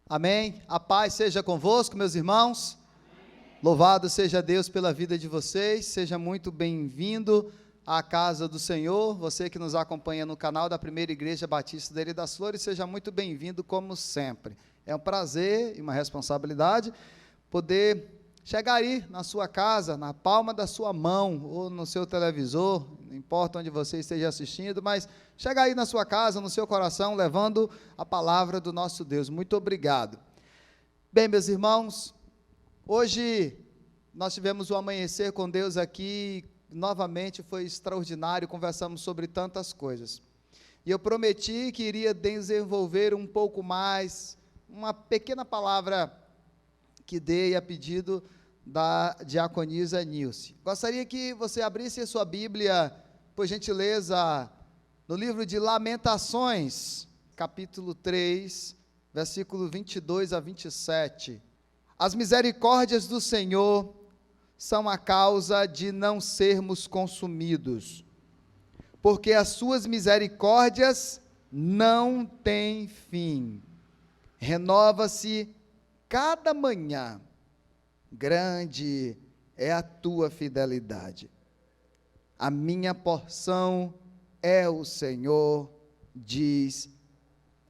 Amém? A paz seja convosco, meus irmãos. Louvado seja Deus pela vida de vocês. Seja muito bem-vindo à casa do Senhor. Você que nos acompanha no canal da Primeira Igreja Batista da Ilha das Flores, seja muito bem-vindo como sempre. É um prazer e uma responsabilidade poder chegar aí na sua casa, na palma da sua mão ou no seu televisor, não importa onde você esteja assistindo, mas chegar aí na sua casa, no seu coração, levando a palavra do nosso Deus. Muito obrigado. Bem, meus irmãos, hoje nós tivemos o amanhecer com Deus aqui, novamente foi extraordinário, conversamos sobre tantas coisas. E eu prometi que iria desenvolver um pouco mais, uma pequena palavra que dei a pedido da diaconisa Nilce. Gostaria que você abrisse a sua Bíblia, por gentileza, no livro de Lamentações, capítulo 3, versículo 22 a 27. As misericórdias do Senhor são a causa de não sermos consumidos, porque as suas misericórdias não têm fim. Renova-se cada manhã. Grande é a tua fidelidade. A minha porção é o Senhor, diz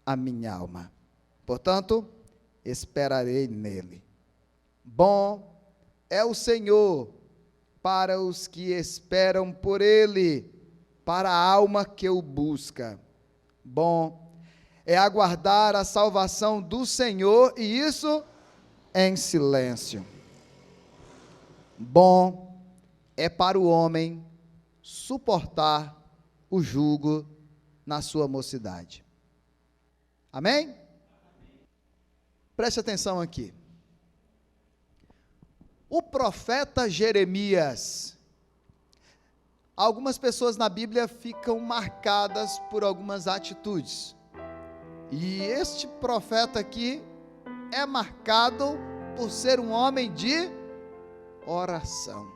a minha alma. Portanto, esperarei nele. Bom é o Senhor para os que esperam por ele, para a alma que o busca. Bom é aguardar a salvação do Senhor, e isso em silêncio. Bom é para o homem suportar o jugo na sua mocidade. Amém? Preste atenção aqui. O profeta Jeremias, algumas pessoas na Bíblia ficam marcadas por algumas atitudes, e este profeta aqui é marcado por ser um homem de oração.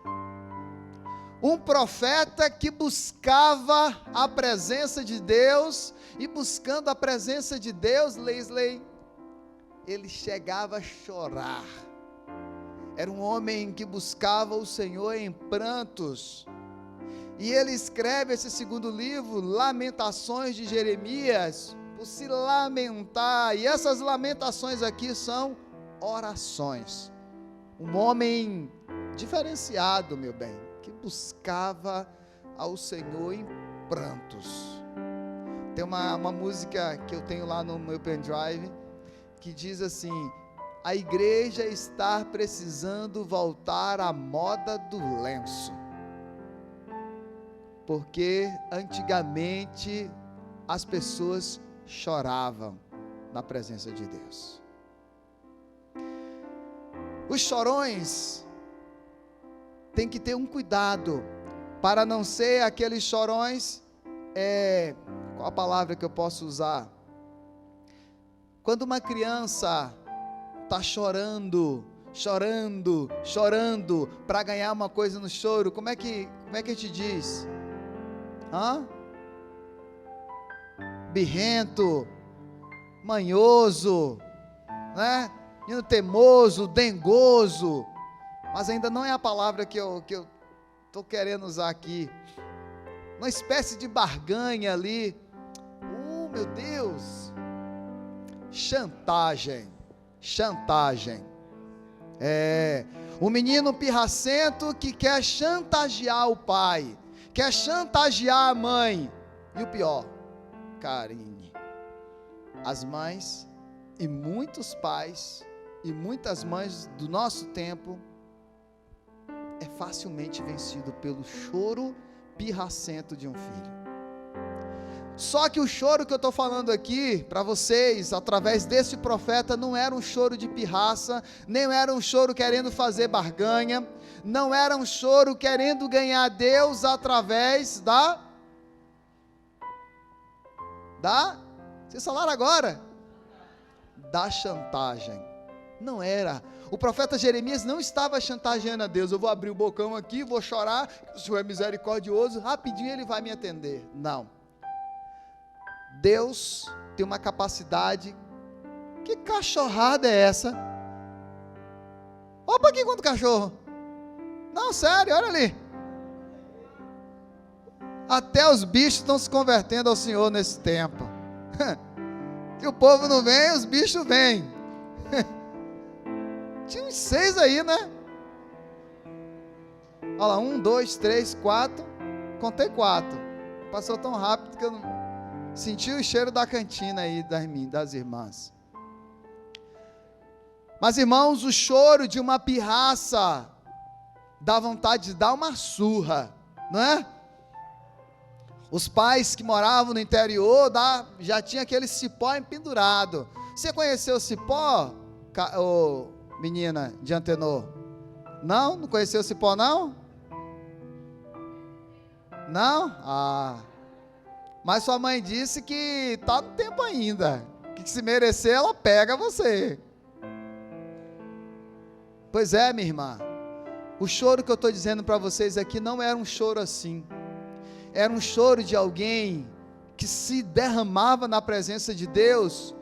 Um profeta que buscava a presença de Deus, e buscando a presença de Deus, Leslie, ele chegava a chorar. Era um homem que buscava o Senhor em prantos, e ele escreve esse segundo livro, Lamentações de Jeremias, por se lamentar, e essas lamentações aqui são orações. Um homem diferenciado, meu bem, que buscava ao Senhor em prantos. Tem uma música que eu tenho lá no meu pendrive, que diz assim: a igreja está precisando voltar à moda do lenço, porque antigamente as pessoas choravam na presença de Deus. Os chorões têm que ter um cuidado, para não ser aqueles chorões, qual a palavra que eu posso usar? Quando uma criança está chorando, para ganhar uma coisa no choro, como é que a gente diz? Birrento, manhoso, né? Menino teimoso, dengoso, mas ainda não é a palavra que eu estou querendo usar aqui. Uma espécie de barganha ali. Meu Deus! Chantagem. O menino pirracento que quer chantagear o pai, quer chantagear a mãe, e o pior, Karine, as mães e muitos pais e muitas mães do nosso tempo é facilmente vencido pelo choro pirracento de um filho. Só que o choro que eu estou falando aqui para vocês, através desse profeta, não era um choro de pirraça, nem era um choro querendo fazer barganha, não era um choro querendo ganhar Deus através vocês falaram agora? Da chantagem. Não era. O profeta Jeremias não estava chantageando a Deus: eu vou abrir o bocão aqui, vou chorar, o Senhor é misericordioso, rapidinho Ele vai me atender. Não. Deus tem uma capacidade Que cachorrada é essa? Opa, aqui quanto cachorro. Não, sério, olha ali. Até os bichos estão se convertendo ao Senhor nesse tempo. Que o povo não vem, os bichos vêm. Tinha uns 6 aí, né? Olha lá, 1, 2, 3, 4. Contei 4. Passou tão rápido que eu não senti o cheiro da cantina aí das irmãs. Mas, irmãos, o choro de uma pirraça dá vontade de dar uma surra, não é? Os pais que moravam no interior já tinha aquele cipó empendurado. Você conheceu o cipó, menina de Antenor? Não? Não conheceu o cipó, não? Não? Ah. Mas sua mãe disse que está no tempo ainda. Que se merecer, ela pega você. Pois é, minha irmã. O choro que eu estou dizendo para vocês aqui não era um choro assim. Era um choro de alguém que se derramava na presença de Deus,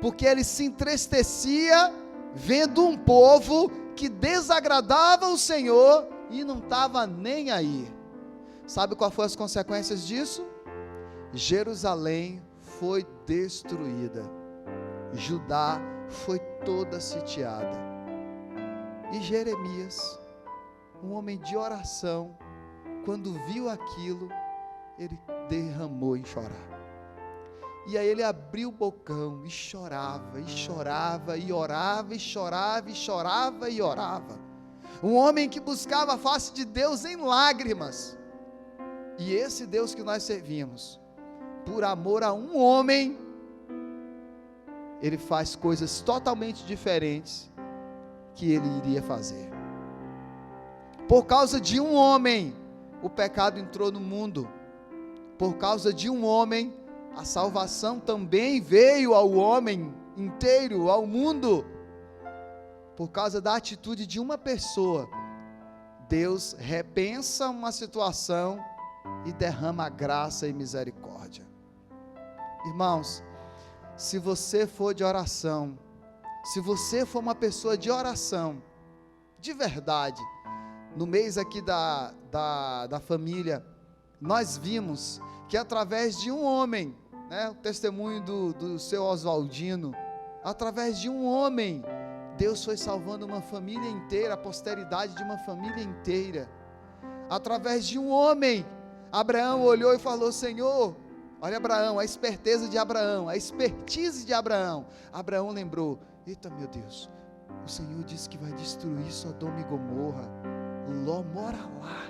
porque ele se entristecia vendo um povo que desagradava o Senhor e não estava nem aí. Sabe qual foram as consequências disso? Jerusalém foi destruída, Judá foi toda sitiada, e Jeremias, um homem de oração, quando viu aquilo, ele derramou em chorar. E aí ele abriu o bocão e chorava, e chorava, e orava, e chorava, e chorava, e orava. Um homem que buscava a face de Deus em lágrimas. E esse Deus que nós servimos, por amor a um homem, ele faz coisas totalmente diferentes que ele iria fazer. Por causa de um homem, o pecado entrou no mundo. Por causa de um homem, a salvação também veio ao homem inteiro, ao mundo. Por causa da atitude de uma pessoa, Deus repensa uma situação e derrama graça e misericórdia. Irmãos, se você for de oração, se você for uma pessoa de oração, de verdade, no mês aqui da família, nós vimos que através de um homem, né, o testemunho do seu Oswaldino, através de um homem, Deus foi salvando uma família inteira, a posteridade de uma família inteira. Através de um homem, Abraão olhou e falou: Senhor, olha Abraão, a esperteza de Abraão, a expertise de Abraão. Abraão lembrou: eita meu Deus, o Senhor disse que vai destruir Sodoma e Gomorra, Ló mora lá,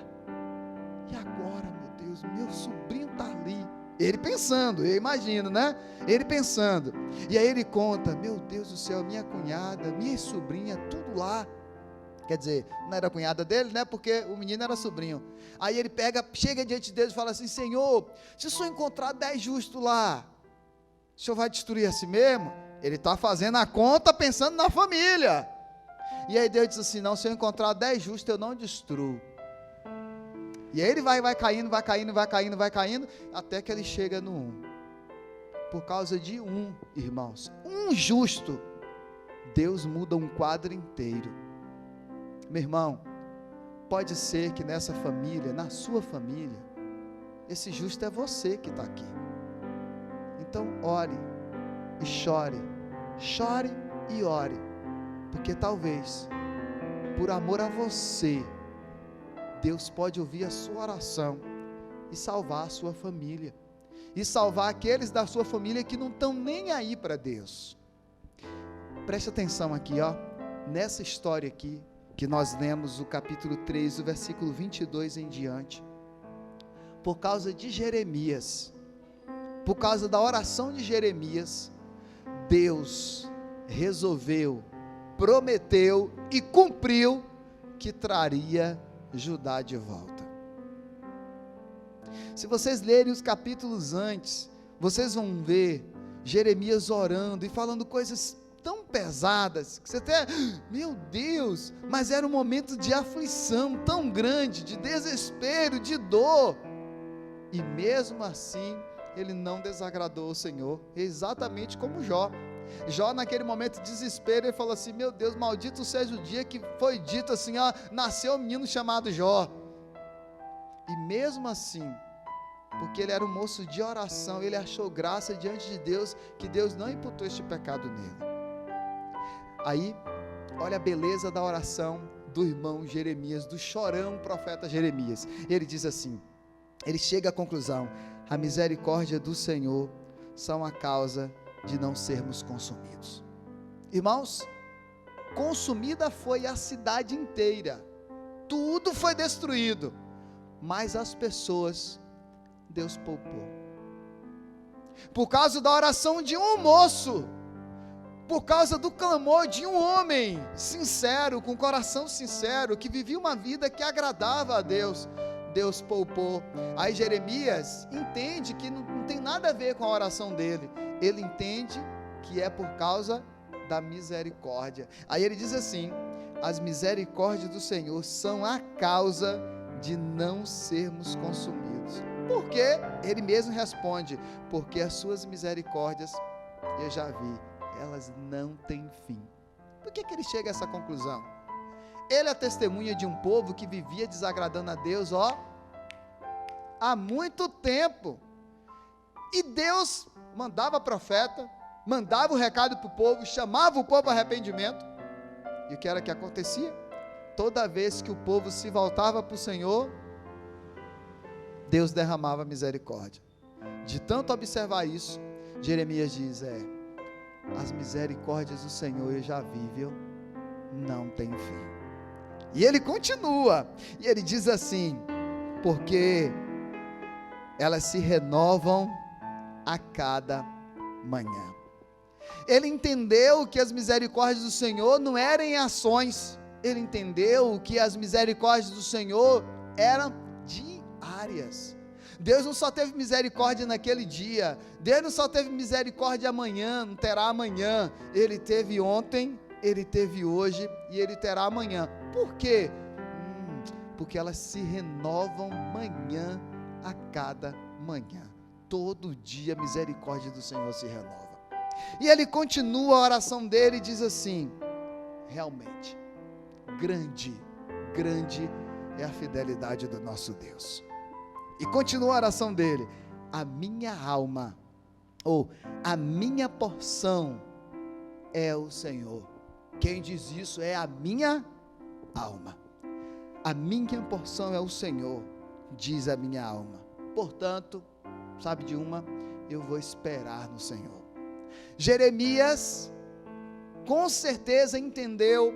e agora, meu Deus, meu sobrinho está ali. Ele pensando, eu imagino, né? Ele pensando, e aí ele conta: meu Deus do céu, minha cunhada, minha sobrinha, tudo lá. Quer dizer, não era a cunhada dele, né? Porque o menino era sobrinho. Aí ele chega diante de Deus e fala assim: Senhor, se o Senhor encontrar 10 justos lá, o Senhor vai destruir a si mesmo? Ele está fazendo a conta pensando na família. E aí Deus diz assim: não, se eu encontrar 10 justos, eu não destruo. E aí ele vai caindo, até que ele chega no 1. Por causa de um, irmãos, um justo, Deus muda um quadro inteiro. Meu irmão, pode ser que nessa família, na sua família, esse justo é você que está aqui. Então ore e chore e ore, porque talvez, por amor a você, Deus pode ouvir a sua oração e salvar a sua família, e salvar aqueles da sua família que não estão nem aí para Deus. Preste atenção aqui, ó, nessa história aqui, que nós lemos o capítulo 3, o versículo 22 em diante. Por causa de Jeremias, por causa da oração de Jeremias, Deus resolveu, prometeu e cumpriu que traria Judá de volta. Se vocês lerem os capítulos antes, vocês vão ver Jeremias orando e falando coisas tão pesadas, que você até, meu Deus, mas era um momento de aflição tão grande, de desespero, de dor, e mesmo assim, ele não desagradou o Senhor, exatamente como Jó. Jó naquele momento de desespero, ele falou assim, meu Deus, maldito seja o dia que foi dito assim, ó, nasceu um menino chamado Jó. E mesmo assim, porque ele era um moço de oração, ele achou graça diante de Deus, que Deus não imputou este pecado nele. Aí, olha a beleza da oração do irmão Jeremias, do chorão profeta Jeremias. Ele diz assim, ele chega à conclusão, a misericórdia do Senhor são a causa de não sermos consumidos. Irmãos, consumida foi a cidade inteira, tudo foi destruído, mas as pessoas Deus poupou, por causa da oração de um moço, por causa do clamor de um homem sincero, com coração sincero, que vivia uma vida que agradava a Deus, Deus poupou. Aí Jeremias entende que não tem nada a ver com a oração dele, ele entende que é por causa da misericórdia. Aí ele diz assim, as misericórdias do Senhor são a causa de não sermos consumidos. Por quê? Ele mesmo responde, porque as suas misericórdias, eu já vi, elas não têm fim. Por que ele chega a essa conclusão? Ele é testemunha de um povo que vivia desagradando a Deus, há muito tempo, e Deus mandava profeta, mandava o recado para o povo, chamava o povo ao arrependimento, e o que era que acontecia? Toda vez que o povo se voltava para o Senhor, Deus derramava misericórdia. De tanto observar isso, Jeremias diz, as misericórdias do Senhor eu já vi, viu? Não tem fim. E ele continua, e ele diz assim, porque elas se renovam a cada manhã. Ele entendeu que as misericórdias do Senhor não eram em ações, ele entendeu que as misericórdias do Senhor eram diárias. Deus não só teve misericórdia naquele dia, Deus não só teve misericórdia amanhã, não terá amanhã, ele teve ontem, ele teve hoje e ele terá amanhã. Por quê? Porque elas se renovam manhã a cada manhã, todo dia a misericórdia do Senhor se renova. E ele continua a oração dele e diz assim, realmente, grande é a fidelidade do nosso Deus. E continua a oração dele, a minha alma, ou a minha porção é o Senhor. Quem diz isso é a minha alma. A minha porção é o Senhor, diz a minha alma. Portanto, sabe de uma, eu vou esperar no Senhor. Jeremias, com certeza entendeu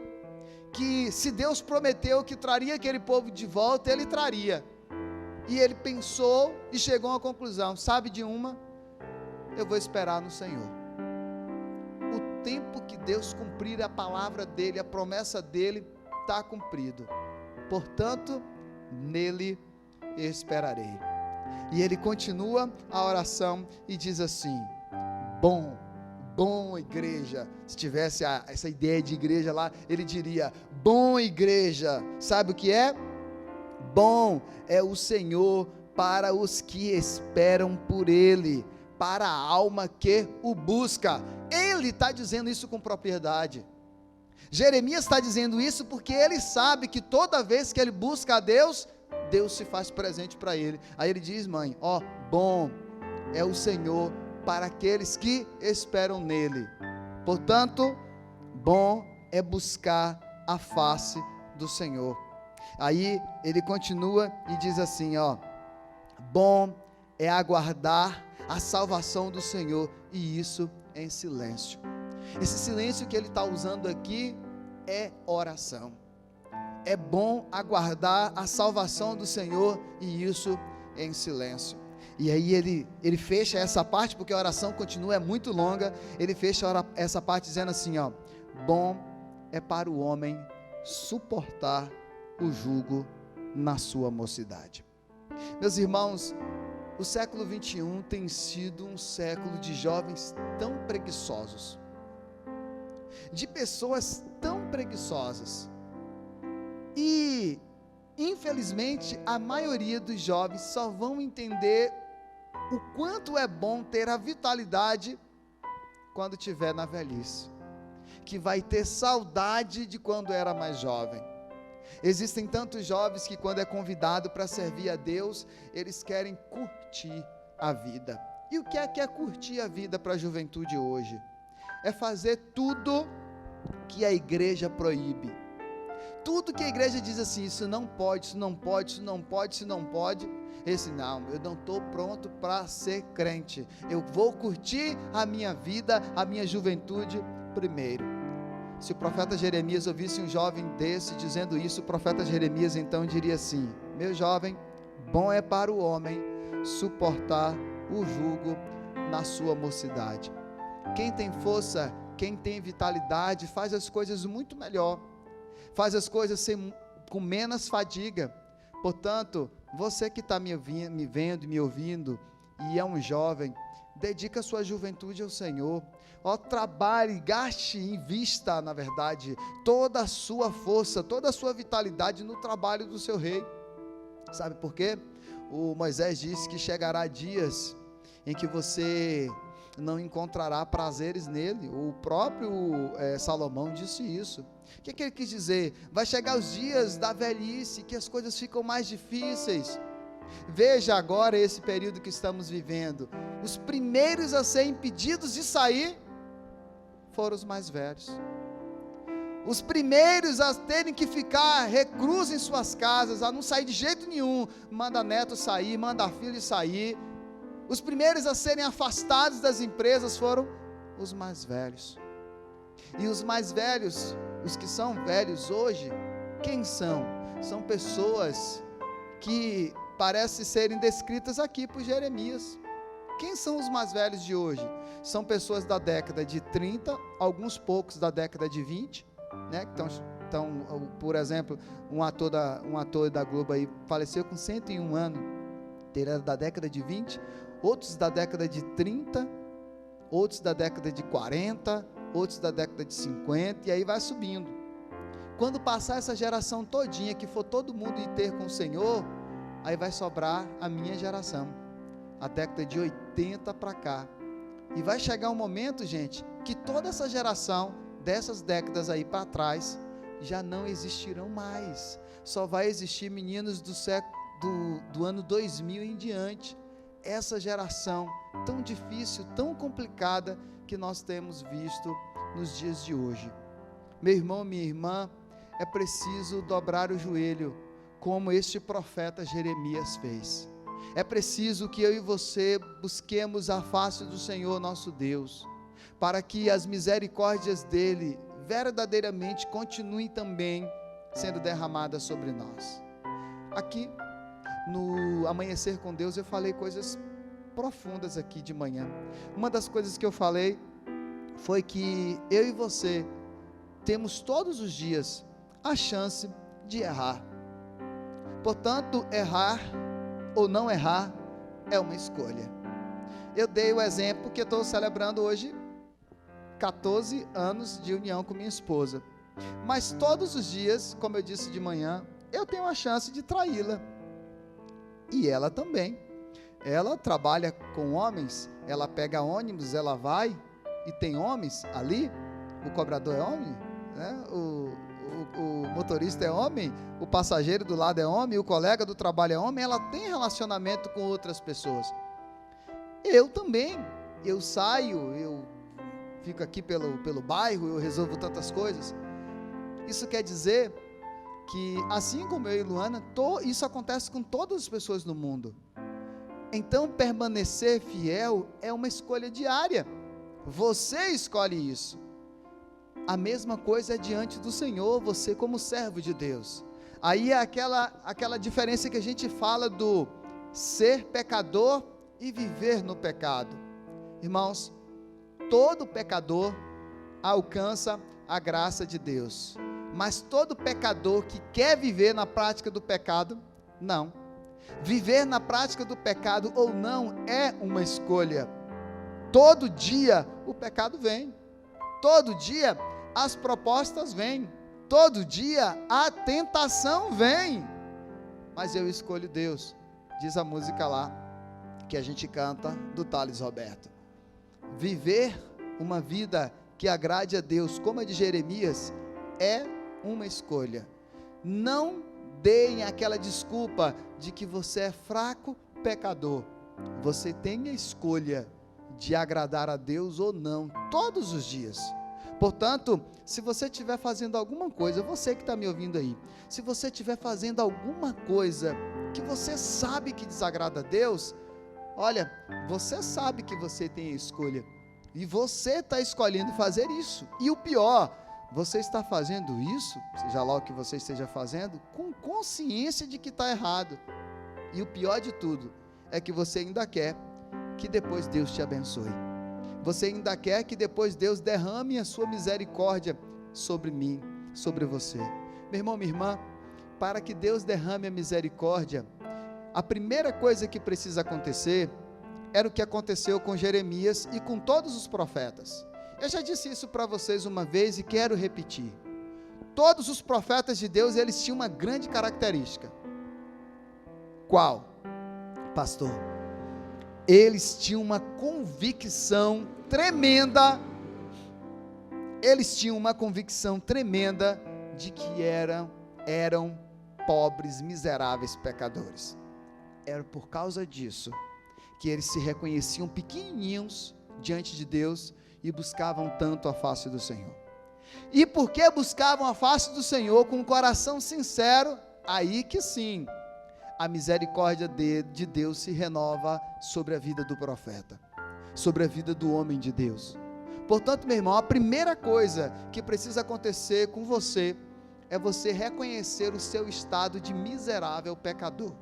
que se Deus prometeu que traria aquele povo de volta, ele traria. E ele pensou e chegou a uma conclusão, sabe de uma, eu vou esperar no Senhor. O tempo que Deus cumprir a palavra dele, a promessa dele, está cumprido. Portanto, nele esperarei. E ele continua a oração e diz assim, bom igreja, se tivesse essa ideia de igreja lá, ele diria, bom igreja, sabe o que é? Bom é o Senhor para os que esperam por Ele, para a alma que o busca. Ele está dizendo isso com propriedade. Jeremias está dizendo isso porque ele sabe que toda vez que ele busca a Deus, Deus se faz presente para ele. Aí ele diz, mãe, bom é o Senhor para aqueles que esperam nele. Portanto, bom é buscar a face do Senhor. Aí ele continua e diz assim, bom é aguardar a salvação do Senhor, e isso em silêncio. Esse silêncio que ele está usando aqui é oração. É bom aguardar a salvação do Senhor, e isso em silêncio. E aí ele fecha essa parte, porque a oração continua, é muito longa, ele fecha essa parte dizendo assim, bom é para o homem suportar o jugo na sua mocidade. Meus irmãos, o século 21 tem sido um século de jovens tão preguiçosos, de pessoas tão preguiçosas, e infelizmente a maioria dos jovens só vão entender o quanto é bom ter a vitalidade quando estiver na velhice, que vai ter saudade de quando era mais jovem. Existem tantos jovens que, quando é convidado para servir a Deus, eles querem curtir a vida. E o que é curtir a vida para a juventude hoje? É fazer tudo que a igreja proíbe. Tudo que a igreja diz assim, isso não pode, isso não pode, isso não pode, isso não pode. Esse não, eu não estou pronto para ser crente. Eu vou curtir a minha vida, a minha juventude primeiro. Se o profeta Jeremias ouvisse um jovem desse dizendo isso, o profeta Jeremias então diria assim: meu jovem, bom é para o homem suportar o jugo na sua mocidade. Quem tem força, quem tem vitalidade, faz as coisas muito melhor, faz as coisas com menos fadiga. Portanto, você que está me vendo e me ouvindo, e é um jovem, dedica a sua juventude ao Senhor. Trabalhe, gaste, invista, na verdade, toda a sua força, toda a sua vitalidade no trabalho do seu rei. Sabe por quê? O Moisés disse que chegará dias em que você não encontrará prazeres nele. O próprio Salomão disse isso. O que ele quis dizer? Vai chegar os dias da velhice, que as coisas ficam mais difíceis. Veja agora esse período que estamos vivendo. Os primeiros a serem impedidos de sair foram os mais velhos. Os primeiros a terem que ficar reclusos em suas casas, a não sair de jeito nenhum. Manda neto sair, manda filho sair. Os primeiros a serem afastados das empresas foram os mais velhos. E os mais velhos, os que são velhos hoje, quem são? São pessoas que parecem serem descritas aqui por Jeremias. Quem são os mais velhos de hoje? São pessoas da década de 30, alguns poucos da década de 20, né? Então, por exemplo, um ator da Globo aí faleceu com 101 anos, ele era da década de 20, outros da década de 30, outros da década de 40, outros da década de 50, e aí vai subindo. Quando passar essa geração todinha, que for todo mundo ir ter com o Senhor, aí vai sobrar a minha geração, a década de 80 para cá, e vai chegar um momento, gente, que toda essa geração, dessas décadas aí para trás, já não existirão mais, só vai existir meninos do ano 2000 em diante, essa geração tão difícil, tão complicada, que nós temos visto nos dias de hoje. Meu irmão, minha irmã, é preciso dobrar o joelho, como este profeta Jeremias fez. É preciso que eu e você busquemos a face do Senhor nosso Deus, para que as misericórdias dele verdadeiramente continuem também sendo derramadas sobre nós. Aqui no Amanhecer com Deus eu falei coisas profundas aqui de manhã. Uma das coisas que eu falei foi que eu e você temos todos os dias a chance de errar. Portanto, errar ou não errar é uma escolha. Eu dei o exemplo que eu estou celebrando hoje 14 anos de união com minha esposa, mas todos os dias, como eu disse de manhã, eu tenho a chance de traí-la, e ela também. Ela trabalha com homens, ela pega ônibus, ela vai, e tem homens ali, o cobrador é homem, né? O motorista é homem, o passageiro do lado é homem, o colega do trabalho é homem, ela tem relacionamento com outras pessoas. Eu também, eu saio, eu fico aqui pelo bairro, eu resolvo tantas coisas. Isso quer dizer que, assim como eu e Luana, isso acontece com todas as pessoas no mundo. Então, permanecer fiel é uma escolha diária. Você escolhe isso. A mesma coisa é diante do Senhor, você como servo de Deus. Aí é aquela diferença que a gente fala do ser pecador e viver no pecado. Irmãos, todo pecador alcança a graça de Deus, mas todo pecador que quer viver na prática do pecado, não. Viver na prática do pecado ou não é uma escolha. Todo dia o pecado vem, todo dia as propostas vêm, todo dia a tentação vem, mas eu escolho Deus. Diz a música lá, que a gente canta, do Thales Roberto: viver uma vida que agrade a Deus, como a de Jeremias, é uma escolha. Não deem aquela desculpa de que você é fraco, pecador. Você tem a escolha de agradar a Deus ou não, todos os dias. Portanto, se você estiver fazendo alguma coisa, você que está me ouvindo aí, se você estiver fazendo alguma coisa que você sabe que desagrada a Deus, olha, você sabe que você tem a escolha, e você está escolhendo fazer isso, e o pior, você está fazendo isso, seja lá o que você esteja fazendo, com consciência de que está errado, e o pior de tudo, é que você ainda quer que depois Deus te abençoe, você ainda quer que depois Deus derrame a sua misericórdia sobre mim, sobre você. Meu irmão, minha irmã, para que Deus derrame a misericórdia, a primeira coisa que precisa acontecer, era o que aconteceu com Jeremias e com todos os profetas. Eu já disse isso para vocês uma vez e quero repetir. Todos os profetas de Deus, eles tinham uma grande característica. Qual? Pastor, eles tinham uma convicção tremenda, de que eram pobres, miseráveis pecadores. Era por causa disso que eles se reconheciam pequenininhos diante de Deus e buscavam tanto a face do Senhor. E porque buscavam a face do Senhor com um coração sincero, aí que sim, a misericórdia de Deus se renova sobre a vida do profeta, sobre a vida do homem de Deus. Portanto, meu irmão, a primeira coisa que precisa acontecer com você é você reconhecer o seu estado de miserável pecador.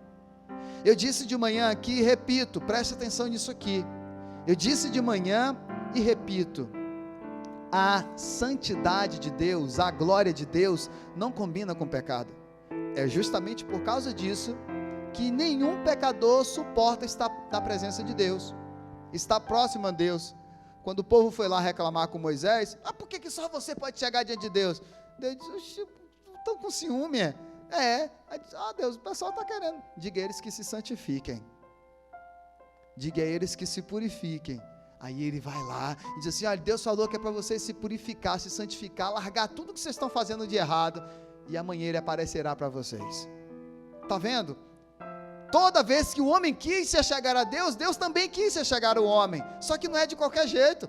Eu disse de manhã aqui e repito, preste atenção nisso aqui. Eu disse de manhã e repito, a santidade de Deus, a glória de Deus não combina com pecado. É justamente por causa disso que nenhum pecador suporta estar na presença de Deus, estar próximo a Deus. Quando o povo foi lá reclamar com Moisés, por que só você pode chegar diante de Deus? Deus disse, estão com ciúme, Deus, o pessoal está querendo. Diga a eles que se santifiquem, diga a eles que se purifiquem. Aí ele vai lá e diz assim, olha, Deus falou que é para vocês se purificar, se santificar, largar tudo que vocês estão fazendo de errado, e amanhã ele aparecerá para vocês. Está vendo? Toda vez que o homem quis se achegar a Deus, Deus também quis se achegar ao homem, só que não é de qualquer jeito.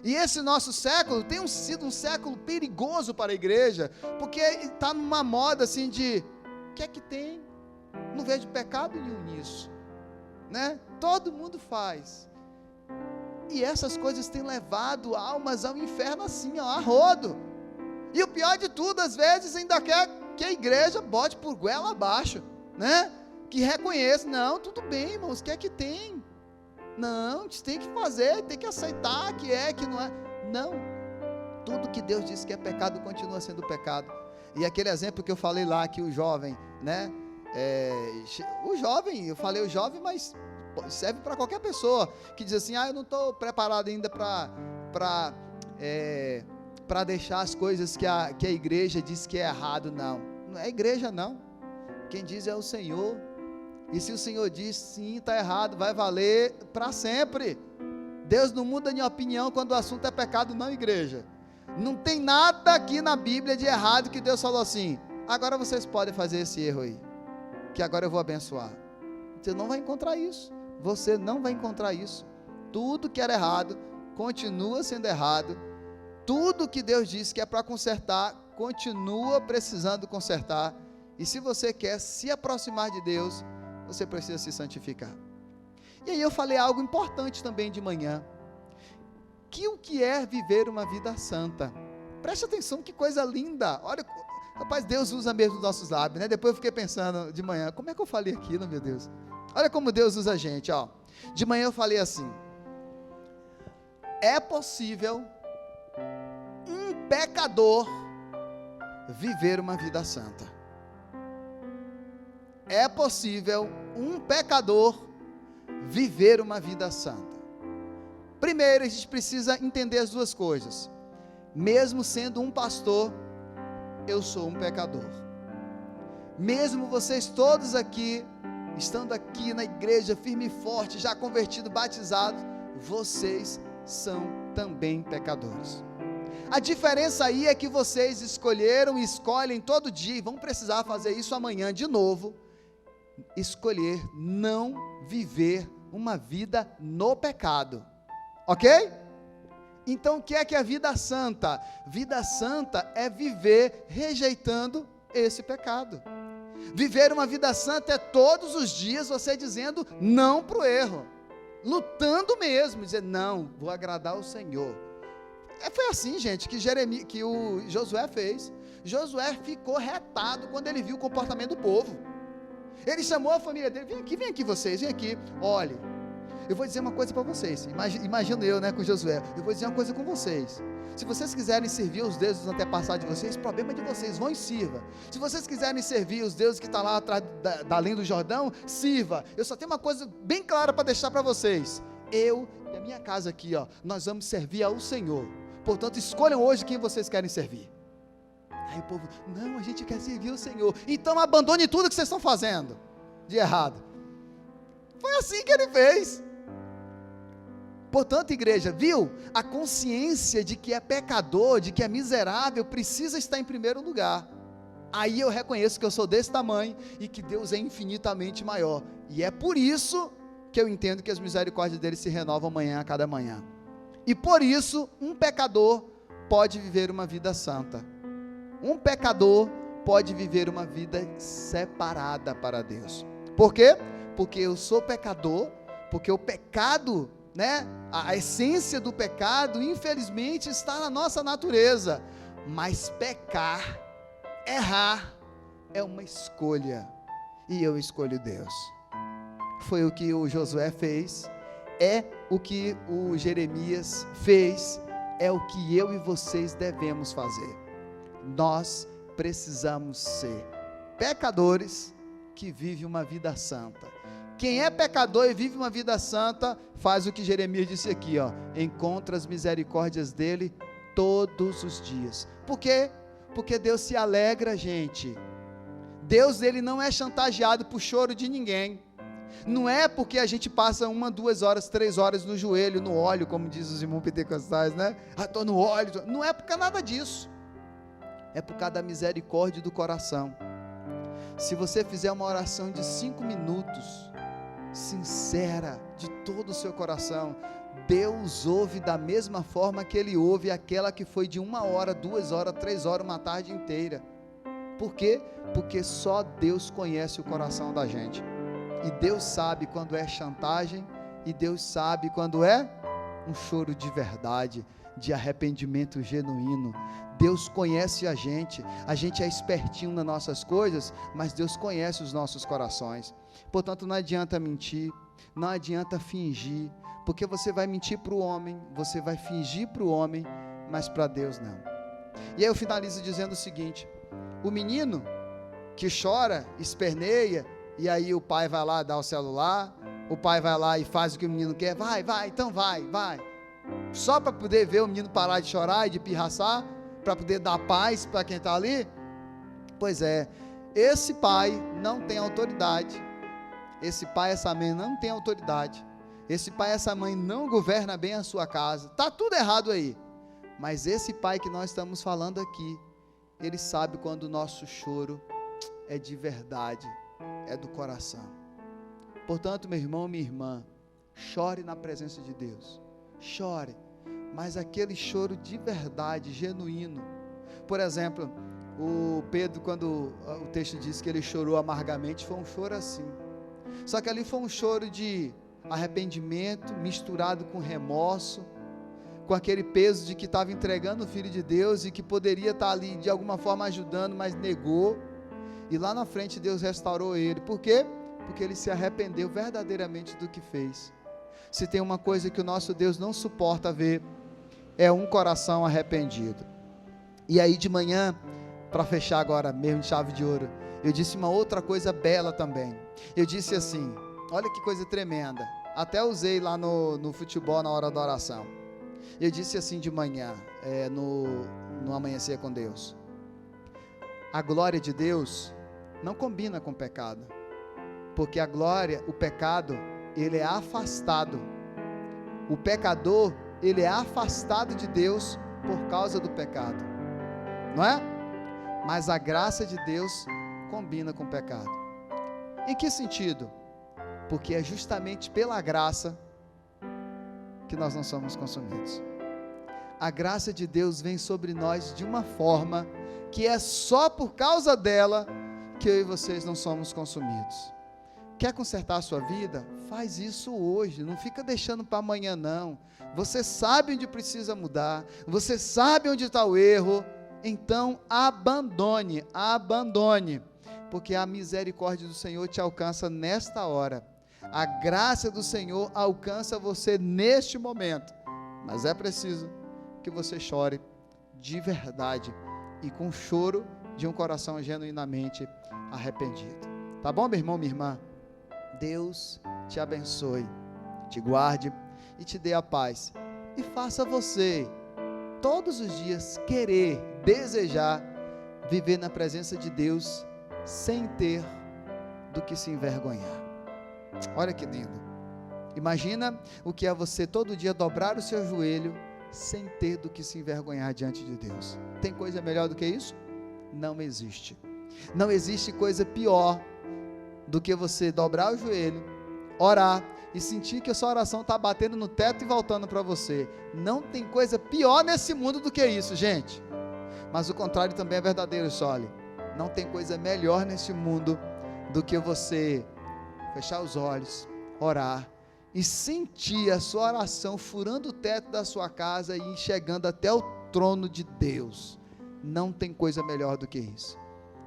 E esse nosso século tem sido um século perigoso para a igreja, porque está numa moda assim de, o que é que tem? Não vejo pecado nenhum nisso, né? Todo mundo faz, e essas coisas têm levado almas ao inferno assim, a rodo, e o pior de tudo, às vezes ainda quer que a igreja bote por goela abaixo, né? Que reconheça, não, tudo bem, irmãos, o que é que tem? Não, a gente tem que fazer, tem que aceitar que é, que não é. Não, tudo que Deus disse que é pecado continua sendo pecado. E aquele exemplo que eu falei lá, que o jovem, né? O jovem, eu falei o jovem, mas serve para qualquer pessoa que diz assim, eu não estou preparado ainda para deixar as coisas que a igreja diz que é errado. Não é a igreja não, quem diz é o Senhor. E se o Senhor diz, sim, está errado, vai valer para sempre. Deus não muda de opinião quando o assunto é pecado, não, igreja. Não tem nada aqui na Bíblia de errado que Deus falou assim, agora vocês podem fazer esse erro aí, que agora eu vou abençoar. Você não vai encontrar isso. Você não vai encontrar isso. Tudo que era errado, continua sendo errado. Tudo que Deus disse que é para consertar, continua precisando consertar. E se você quer se aproximar de Deus, você precisa se santificar. E aí eu falei algo importante também de manhã, que o que é viver uma vida santa? Preste atenção, que coisa linda. Olha, rapaz, Deus usa mesmo os nossos lábios, né? Depois eu fiquei pensando de manhã, como é que eu falei aquilo, meu Deus? Olha como Deus usa a gente, ó. De manhã eu falei assim, é possível um pecador viver uma vida santa. É possível um pecador viver uma vida santa. Primeiro, a gente precisa entender as duas coisas. Mesmo sendo um pastor, eu sou um pecador. Mesmo vocês todos aqui, estando aqui na igreja, firme e forte, já convertidos, batizados, vocês são também pecadores. A diferença aí é que vocês escolheram e escolhem todo dia, e vão precisar fazer isso amanhã de novo, escolher não viver uma vida no pecado, ok? Então o que é a vida santa? Vida santa é viver rejeitando esse pecado. Viver uma vida santa é todos os dias você dizendo não para o erro, lutando mesmo, dizer não, vou agradar o Senhor. Foi assim, gente, que o Josué fez. Josué ficou retado quando ele viu o comportamento do povo. Ele chamou a família dele, vem aqui vocês, vem aqui, olhe, eu vou dizer uma coisa para vocês, imagino eu, com Josué, eu vou dizer uma coisa com vocês, se vocês quiserem servir os deuses dos antepassados de vocês, problema de vocês, vão e sirva. Se vocês quiserem servir os deuses que estão lá atrás da linha do Jordão, sirva. Eu só tenho uma coisa bem clara para deixar para vocês, eu e a minha casa aqui, nós vamos servir ao Senhor, portanto escolham hoje quem vocês querem servir. Aí o povo, não, a gente quer servir o Senhor, então abandone tudo que vocês estão fazendo de errado. Foi assim que ele fez. Portanto, igreja, viu? A consciência de que é pecador, de que é miserável, precisa estar em primeiro lugar. Aí eu reconheço que eu sou desse tamanho e que Deus é infinitamente maior. E é por isso que eu entendo que as misericórdias dele se renovam amanhã a cada manhã. E por isso, um pecador pode viver uma vida santa. Um pecador pode viver uma vida separada para Deus. Por quê? Porque eu sou pecador, porque o pecado, a essência do pecado, infelizmente, está na nossa natureza. Mas pecar, errar, é uma escolha. E eu escolho Deus. Foi o que o Josué fez, é o que o Jeremias fez, é o que eu e vocês devemos fazer. Nós precisamos ser pecadores que vivem uma vida santa. Quem é pecador e vive uma vida santa, faz o que Jeremias disse aqui, encontra as misericórdias dele todos os dias. Por quê? Porque Deus se alegra, gente. Deus, ele não é chantageado por choro de ninguém. Não é porque a gente passa 1, 2 horas, 3 horas no joelho, no óleo, como diz os irmãos pentecostais, estou no óleo. Não é por causa nada disso. É por causa da misericórdia do coração. Se você fizer uma oração de 5 minutos, sincera, de todo o seu coração, Deus ouve da mesma forma que Ele ouve aquela que foi de 1 hora, 2 horas, 3 horas, uma tarde inteira. Por quê? Porque só Deus conhece o coração da gente. E Deus sabe quando é chantagem, e Deus sabe quando é um choro de verdade, de arrependimento genuíno. Deus conhece a gente é espertinho nas nossas coisas, mas Deus conhece os nossos corações. Portanto, não adianta mentir, não adianta fingir, porque você vai mentir para o homem, você vai fingir para o homem, mas para Deus não. E aí eu finalizo dizendo o seguinte: o menino que chora, esperneia, e aí o pai vai lá dar o celular, o pai vai lá e faz o que o menino quer, vai, então vai, só para poder ver o menino parar de chorar e de pirraçar, para poder dar paz para quem está ali. Pois é, esse pai não tem autoridade, esse pai, essa mãe não tem autoridade, esse pai, essa mãe não governa bem a sua casa, está tudo errado aí, mas esse pai que nós estamos falando aqui, ele sabe quando o nosso choro é de verdade, é do coração. Portanto, meu irmão, minha irmã, chore na presença de Deus, chore, mas aquele choro de verdade, genuíno. Por exemplo, o Pedro, quando o texto diz que ele chorou amargamente, foi um choro assim, só que ali foi um choro de arrependimento, misturado com remorso, com aquele peso de que estava entregando o Filho de Deus, e que poderia estar ali de alguma forma ajudando, mas negou, e lá na frente Deus restaurou ele. Por quê? Porque ele se arrependeu verdadeiramente do que fez. Se tem uma coisa que o nosso Deus não suporta ver, é um coração arrependido. E aí de manhã, para fechar agora mesmo de chave de ouro, eu disse uma outra coisa bela também. Eu disse assim, olha que coisa tremenda, até usei lá no futebol na hora da oração. Eu disse assim de manhã, no Amanhecer com Deus: a glória de Deus não combina com o pecado, porque o pecado, ele é afastado. O pecador, ele é afastado de Deus por causa do pecado, não é? Mas a graça de Deus combina com o pecado. Em que sentido? Porque é justamente pela graça que nós não somos consumidos. A graça de Deus vem sobre nós de uma forma que é só por causa dela que eu e vocês não somos consumidos. Quer consertar a sua vida? Faz isso hoje, não fica deixando para amanhã não. Você sabe onde precisa mudar, você sabe onde está o erro, então abandone, porque a misericórdia do Senhor te alcança nesta hora, a graça do Senhor alcança você neste momento, mas é preciso que você chore de verdade e com choro de um coração genuinamente arrependido. Tá bom, meu irmão, minha irmã? Deus te abençoe, te guarde e te dê a paz. E faça você, todos os dias, querer, desejar viver na presença de Deus sem ter do que se envergonhar. Olha que lindo. Imagina o que é você todo dia dobrar o seu joelho sem ter do que se envergonhar diante de Deus. Tem coisa melhor do que isso? Não existe. Não existe coisa pior do que você dobrar o joelho, orar e sentir que a sua oração está batendo no teto e voltando para você. Não tem coisa pior nesse mundo do que isso, gente. Mas o contrário também é verdadeiro, Sole. Não tem coisa melhor nesse mundo do que você fechar os olhos, orar e sentir a sua oração furando o teto da sua casa e chegando até o trono de Deus. Não tem coisa melhor do que isso.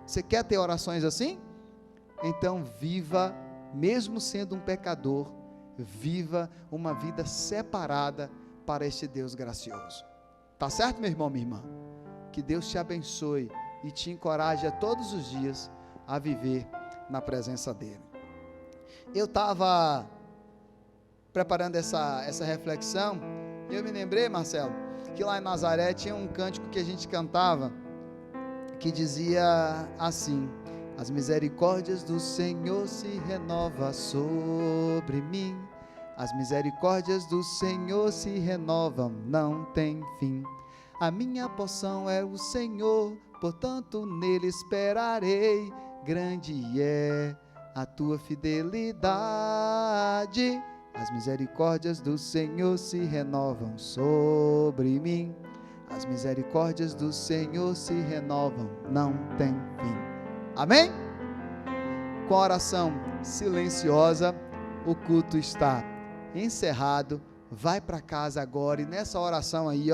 Você quer ter orações assim? Então viva, mesmo sendo um pecador, viva uma vida separada para este Deus gracioso. Tá certo, meu irmão, minha irmã? Que Deus te abençoe e te encoraje a todos os dias a viver na presença dele. Eu estava preparando essa reflexão e eu me lembrei, Marcelo, que lá em Nazaré tinha um cântico que a gente cantava que dizia assim: as misericórdias do Senhor se renovam sobre mim, as misericórdias do Senhor se renovam, não tem fim. A minha porção é o Senhor, portanto nele esperarei, grande é a tua fidelidade. As misericórdias do Senhor se renovam sobre mim, as misericórdias do Senhor se renovam, não tem fim. Amém? Com a oração silenciosa, o culto está encerrado. Vai para casa agora e nessa oração aí,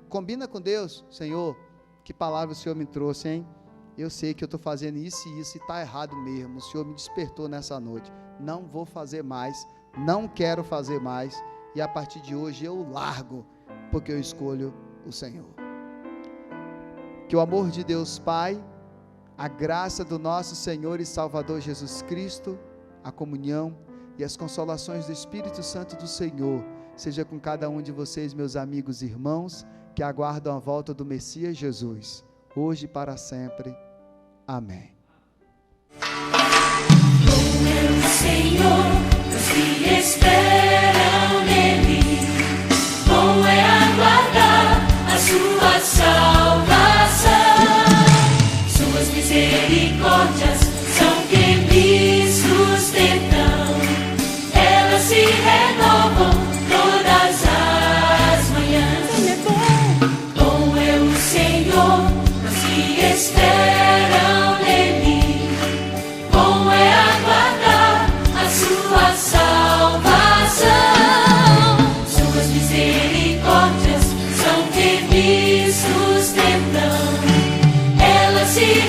combina com Deus. Senhor, que palavra o Senhor me trouxe, hein? Eu sei que eu estou fazendo isso e está errado mesmo. O Senhor me despertou nessa noite. Não vou fazer mais, não quero fazer mais, e a partir de hoje eu largo, porque eu escolho o Senhor. Que o amor de Deus Pai, a graça do nosso Senhor e Salvador Jesus Cristo, a comunhão e as consolações do Espírito Santo do Senhor, seja com cada um de vocês, meus amigos e irmãos, que aguardam a volta do Messias Jesus, hoje e para sempre. Amém. Bom é o Senhor, os que esperam nele, bom é aguardar a sua salvação. Suas misericórdias são que me sustentam, elas se renovam todas as manhãs. Ele é bom. Bom é o Senhor, os que esperam nele, bom é aguardar a sua salvação. Suas misericórdias são que me sustentam, elas se